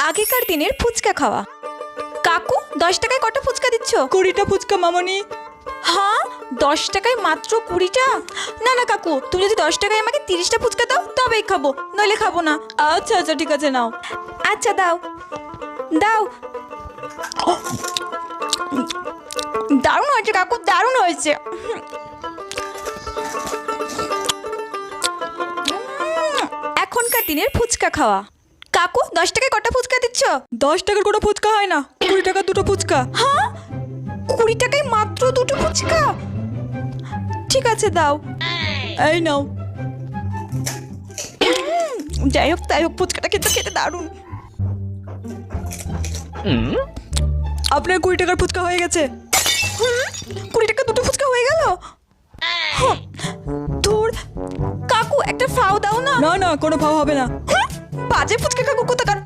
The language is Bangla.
আগেকার দিনের ফুচকা খাওয়া। কাকু 10 টাকায় কটা ফুচকা দিচ্ছ? 20টা ফুচকা মামনি। হ্যাঁ 10 টাকায় মাত্র 20টা? না না কাকু, তুমি যদি 10 টাকায় আমাকে 30টা ফুচকা দাও তবেই খাবো, নইলে খাবো না। আচ্ছা আচ্ছা ঠিক আছে নাও। আচ্ছা দাও দাও। দারুণ হয়েছে কাকু, দারুণ হয়েছে। এখনকার দিনের ফুচকা খাওয়া। কাকু 10 টাকায় কটা ফুচকা দিচ্ছ? 10 টাকার কোনো ফুচকা হয় না, 20 টাকার দুটো ফুচকা। হ্যাঁ 20 টাকায় মাত্র দুটো ফুচকা? ঠিক আছে দাও। এই নাও। যাই হোক তাই হোক, ফুচকাটা কিন্তু খেতে দারুণ। আপনার 20 টাকার ফুচকা হয়ে গেছে। 20 টাকা দুটো ফুচকা হয়ে গেল। ধুর, কাকু একটা ফাও দাও না। না না কোনো ভাও হবে না। বাজে ফুচকা কাকু কোথাকার।